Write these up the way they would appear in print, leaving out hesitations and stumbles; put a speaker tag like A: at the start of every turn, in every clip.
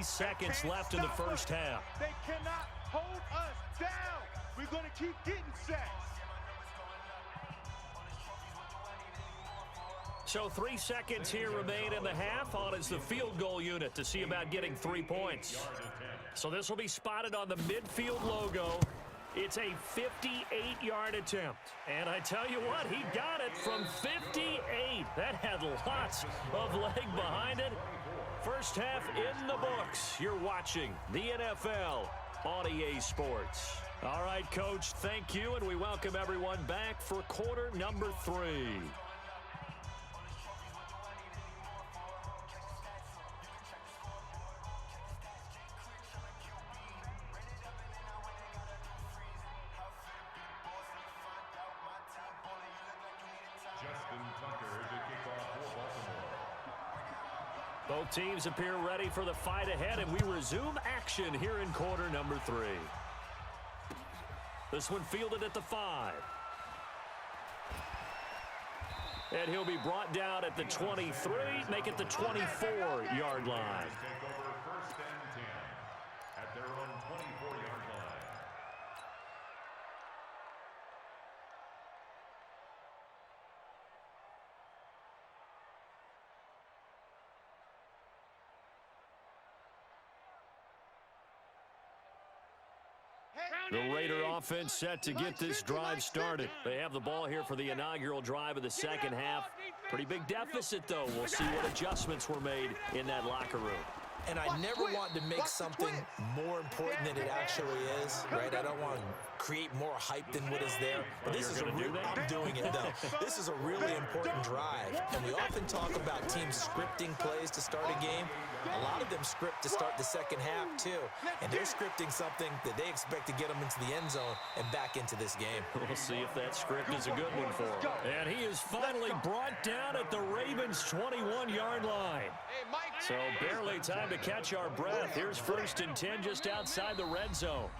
A: Seconds left in the first half.
B: They cannot hold us down. We're going to keep getting sacks.
A: So 3 seconds here remain in the half. On is the field goal unit to see about getting 3 points. So this will be spotted on the midfield logo. It's a 58-yard attempt. And I tell you what, he got it from 58. That had lots of leg behind it. First half in the books. You're watching the NFL on EA Sports. All right, Coach, thank you, and we welcome everyone back for quarter number 3. Both teams appear ready for the fight ahead, and we resume action here in quarter number 3. This one fielded at the 5. And he'll be brought down at the 23, make it the 24-yard line.
C: Take over first and 10 at their own 24-yard line.
A: The Raider offense set to get this drive started. They have the ball here for the inaugural drive of the second half. Pretty big deficit, though. We'll see what adjustments were made in that locker room.
D: And I never want to make something more important than it actually is, right? I don't want to create more hype than what is there. But this is I'm doing it, though. This is a really important drive. And we often talk about teams scripting plays to start a game. A lot of them script to start the second half, too. And they're scripting something that they expect to get them into the end zone and back into this game.
A: We'll see if that script is a good one for him. And he is finally brought down at the Ravens' 21-yard line. So barely time to catch our breath. Here's first and 10 just outside the red zone.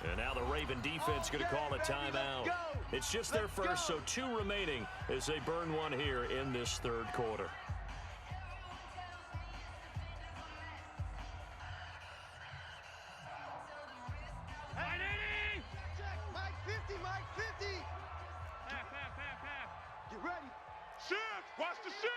A: And now the Raven defense going to call a timeout. It's just their first, so 2 remaining as they burn one here in this third quarter.
B: Get ready. Shift. Watch the shift.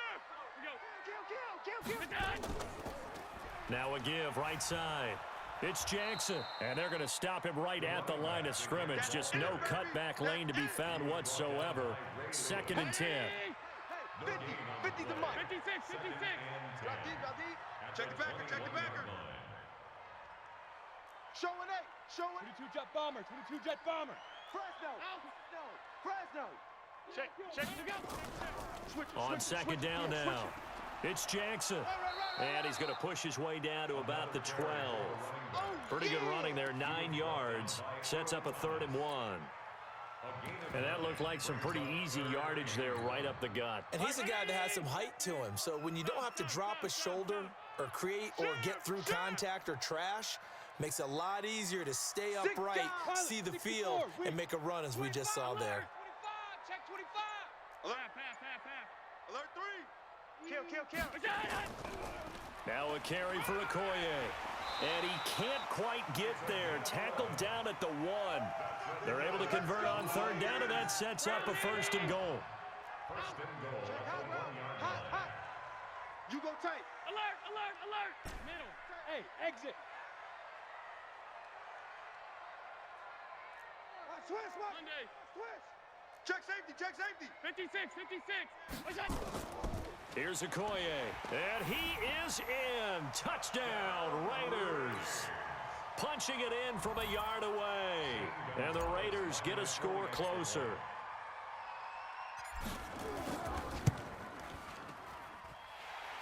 A: Now a give right side. It's Jackson, and they're going to stop him right at the line of scrimmage. Just no cutback lane to be found whatsoever. Second and 10.
B: 50 to Mike. 56. Drop deep. Check the backer. Show an 8.
E: 22 jet bomber.
B: Fresno. Check.
A: On second down now. It's Jackson. And he's going to push his way down to about the 12. Pretty good running there, 9 yards. Sets up a 3rd and 1. And that looked like some pretty easy yardage there right up the gut.
D: And he's a guy that has some height to him. So when you don't have to drop a shoulder or create or get through contact or trash, makes it a lot easier to stay upright, see the field, and make a run as we just saw there.
E: 25. Check 25.
B: Alert 3. Kill.
A: Now a carry for Okoye. And he can't quite get there. Tackled down at the 1. They're able to convert on 3rd down, and that sets up a 1st and goal.
B: Hot. You go tight.
E: Alert. Middle. Hey, exit.
B: Switch. Check safety.
E: 56.
A: Here's Okoye, and he is in. Touchdown, Raiders. Punching it in from a yard away. And the Raiders get a score closer.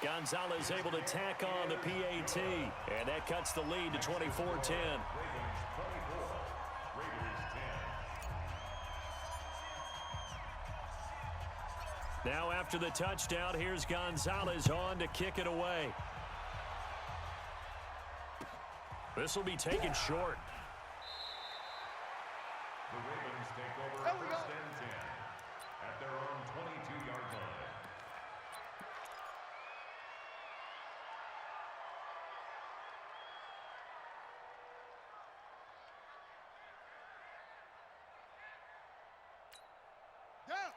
A: Gonzalez able to tack on the PAT, and that cuts the lead to 24-10. Now after the touchdown, here's Gonzalez on to kick it away. This will be taken short.
C: The Ravens take over first and 10 at their own 22-yard line.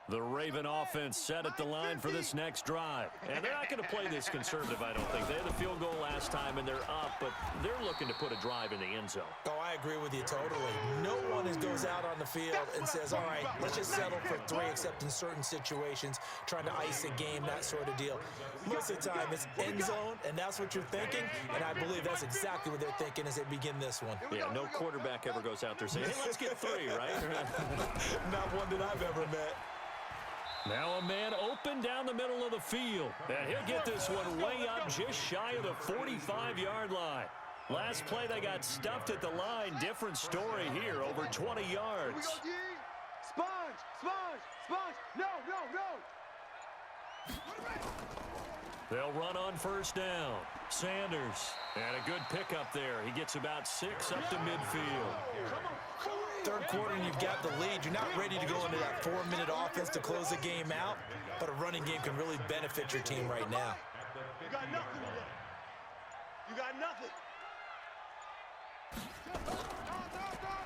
A: The Raven offense set at the line for this next drive. And they're not going to play this conservative, I don't think. They had the field goal last time, and they're up, but they're looking to put a drive in the end zone.
D: Oh, I agree with you totally. No one goes out on the field and says, all right, let's just settle for 3, except in certain situations, trying to ice a game, that sort of deal. Most of the time, it's end zone, and that's what you're thinking, and I believe that's exactly what they're thinking as they begin this one.
A: Yeah, no quarterback ever goes out there saying, hey, let's get 3, right?
D: Not one that I've ever met.
A: Now a man open down the middle of the field. And he'll get this one way up just shy of the 45-yard line. Last play, they got stuffed at the line. Different story here, over 20 yards.
B: Sponge, sponge, sponge. No, no, no.
A: They'll run on first down. Sanders, and a good pickup there. He gets about 6 up to midfield.
D: Third quarter, and you've got the lead. You're not ready to go into that 4-minute offense to close the game out, but a running game can really benefit your team right now.
B: You got nothing today. You got nothing.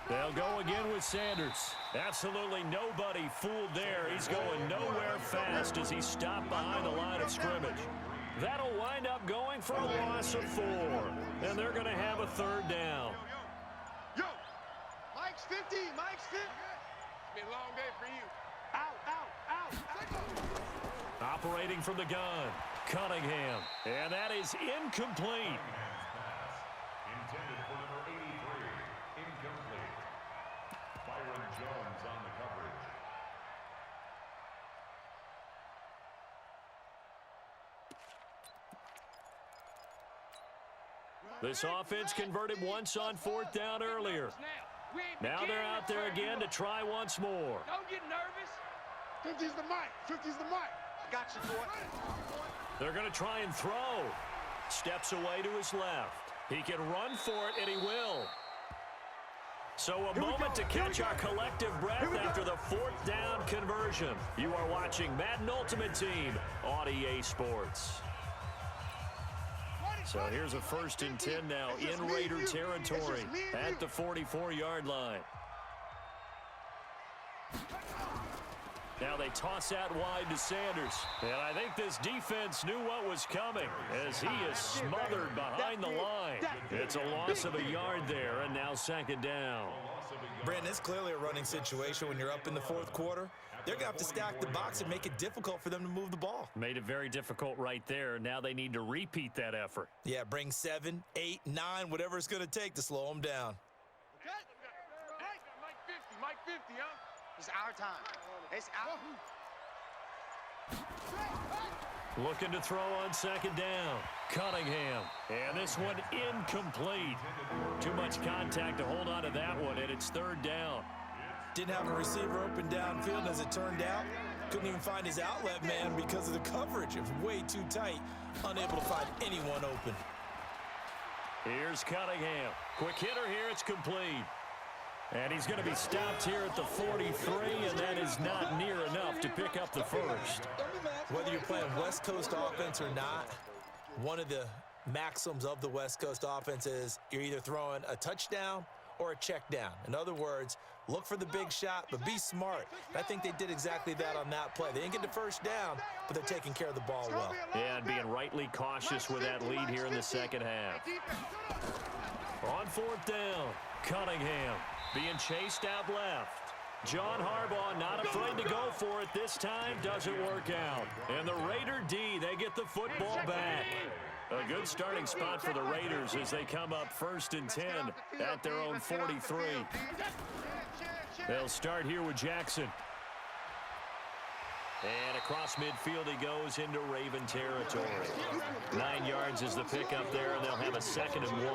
A: They'll go again with Sanders. Absolutely nobody fooled there. He's going nowhere fast as he's stopped behind the line of scrimmage. That'll wind up going for a loss of 4, and they're going to have a third down.
B: Yo, Mike's 50, Mike's 50.
E: It's been a long day for you.
B: Out, out, out.
A: Operating from the gun, Cunningham, and that is incomplete.
C: Intended for number 83. Incomplete. Byron Jones on the coverage.
A: This offense converted once on 4th down earlier. Now they're out there again to try once more.
E: Don't get nervous.
B: 50's the mic, 50's the mic. Got you, boy.
A: They're going to try and throw. Steps away to his left. He can run for it, and he will. So a moment to catch our collective breath after the 4th down conversion. You are watching Madden Ultimate Team on EA Sports. So here's a 1st and 10 now in Raider territory at the 44-yard line. Now they toss out wide to Sanders. And I think this defense knew what was coming as he is smothered behind the line. It's a loss of a yard there, and now 2nd down.
D: Brandon, it's clearly a running situation when you're up in the 4th quarter. They're going to have to stack the box and make it difficult for them to move the ball.
A: Made it very difficult right there. Now they need to repeat that effort.
D: Yeah, bring 7, 8, 9, whatever it's going to take to slow them down.
E: Okay. Mike 50, Mike 50, huh?
B: It's our time. It's our.
A: Looking to throw on 2nd down. Cunningham. And this one incomplete. Too much contact to hold on to that one, and it's 3rd down.
D: Didn't have a receiver open downfield, as it turned out. Couldn't even find his outlet man because of the coverage. It was way too tight. Unable to find anyone open.
A: Here's Cunningham. Quick hitter here. It's complete. And he's going to be stopped here at the 43, and that is not near enough to pick up the 1st.
D: Whether you're playing West Coast offense or not, one of the maxims of the West Coast offense is you're either throwing a touchdown or a check down. In other words, look for the big shot, but be smart. And I think they did exactly that on that play. They didn't get the 1st down, but they're taking care of the ball well.
A: Yeah, and being rightly cautious with that lead here in the 2nd half. On 4th down, Cunningham being chased out left. John Harbaugh not afraid to go for it this time. Doesn't work out. And the Raider D, they get the football back. A good starting spot for the Raiders as they come up 1st and 10 at their own 43. They'll start here with Jackson. And across midfield he goes into Raven territory. 9 yards is the pickup there, and they'll have a 2nd and 1.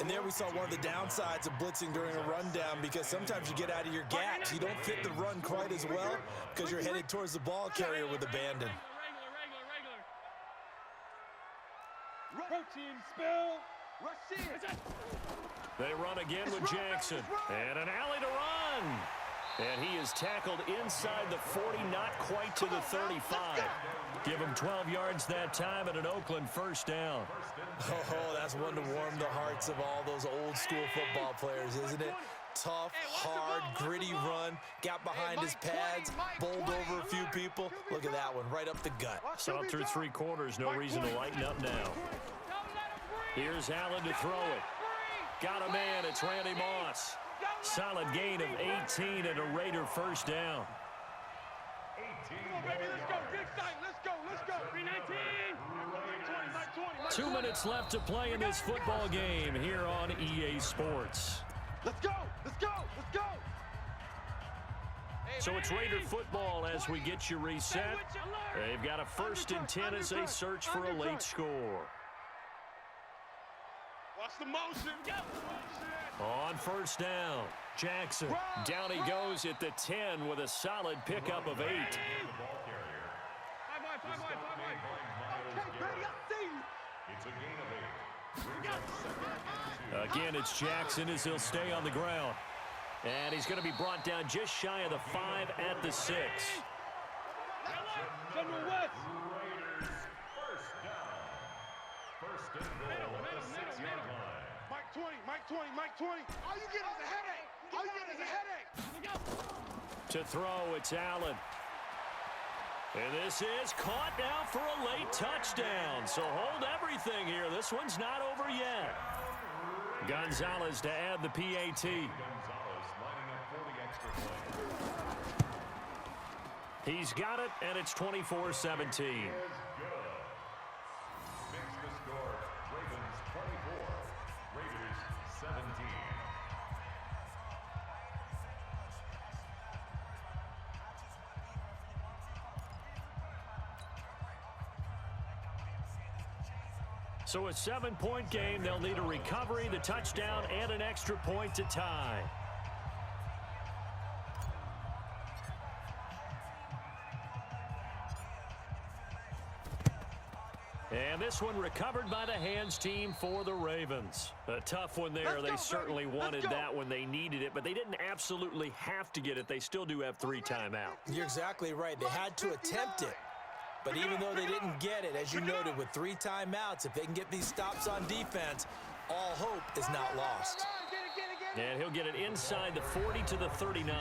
D: And there we saw one of the downsides of blitzing during a rundown, because sometimes you get out of your gaps. You don't fit the run quite as well because you're headed towards the ball carrier with abandon.
E: Protein spill.
A: They run again with Jackson. And an alley to run. And he is tackled inside the 40, not quite to the 35. Give him 12 yards that time and an Oakland 1st down.
D: Oh, that's one to warm the hearts of all those old school football players, isn't it? tough, hard, gritty run. Got behind his pads, bowled over a few people. Look at that one, right up the gut.
A: So through three quarters, no reason to lighten up now. Here's Allen to throw it. Got a man, it's Randy Moss. Solid gain of 18 and a Raider first down. 2 minutes left to play in this football game here on EA Sports.
B: Let's go! Let's go! Let's go!
A: So it's Raider football as we get you reset. They've got a 1st and 10 as they search for a late score.
E: Watch the motion.
A: On first down, Jackson. Down he goes at the 10 with a solid pickup of 8.
C: It's a gain of 8.
A: Again, it's Jackson as he'll stay on the ground. And he's going to be brought down just shy of the 5 at the 6.
C: Raiders first down. First and goal at the 6-yard line.
B: Mike 20, Mike 20, Mike 20. All you get is a headache. All you get is a headache.
A: To throw, it's Allen. And this is caught now for a late touchdown. So hold everything here. This one's not over yet. Gonzalez to add the PAT.
C: Gonzalez lining up for the extra point.
A: He's got it, and it's 24-17.
C: Is good. Makes the score Ravens 24, Raiders 17.
A: So a 7-point game. They'll need a recovery, the touchdown, and an extra point to tie. And this one recovered by the hands team for the Ravens. A tough one there. They certainly wanted that when they needed it, but they didn't absolutely have to get it. They still do have 3 timeouts.
D: You're exactly right. They had to attempt it. But even though they didn't get it, as you noted, with 3 timeouts, if they can get these stops on defense, all hope is not lost.
A: And he'll get it inside the 40 to the 39.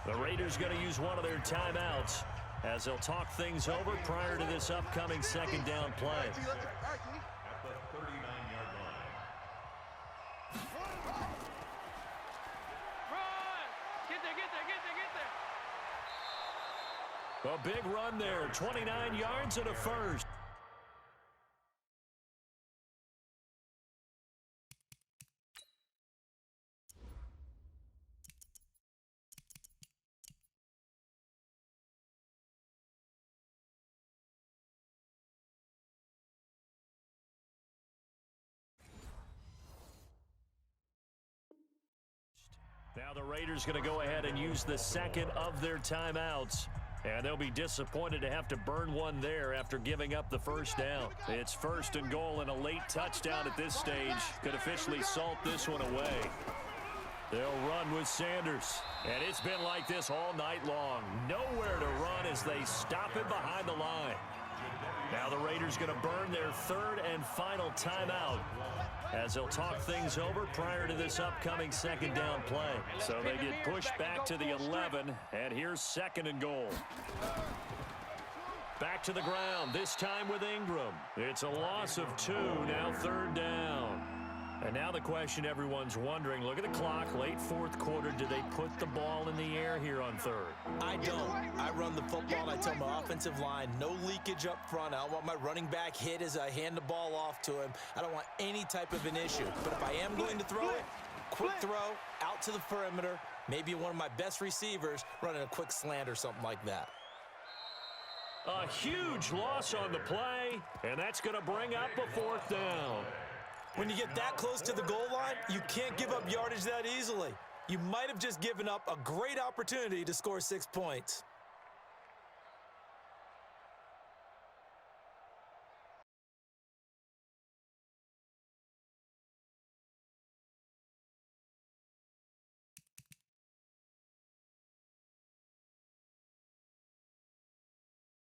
A: The Raiders going to use one of their timeouts as they'll talk things over prior to this upcoming 2nd down play.
C: At the 39-yard line.
A: A big run there, 29 yards and a first. Now the Raiders going to go ahead and use the 2nd of their timeouts. And they'll be disappointed to have to burn one there after giving up the first down. It's 1st and goal, and a late touchdown at this stage could officially salt this one away. They'll run with Sanders. And it's been like this all night long. Nowhere to run as they stop him behind the line. Now the Raiders going to burn their 3rd and final timeout as they'll talk things over prior to this upcoming 2nd down play. So they get pushed back to the 11, and here's 2nd and goal. Back to the ground, this time with Ingram. It's a loss of 2, now 3rd down. And now the question everyone's wondering, look at the clock, late 4th quarter, do they put the ball in the air here on 3rd?
D: I don't. I run the football, and I tell my offensive line, no leakage up front. I don't want my running back hit as I hand the ball off to him. I don't want any type of an issue. But if I am going to throw it, quick throw, out to the perimeter, maybe one of my best receivers running a quick slant or something like that.
A: A huge loss on the play, and that's going to bring up a 4th down.
D: When you get that close to the goal line, you can't give up yardage that easily. You might have just given up a great opportunity to score 6 points.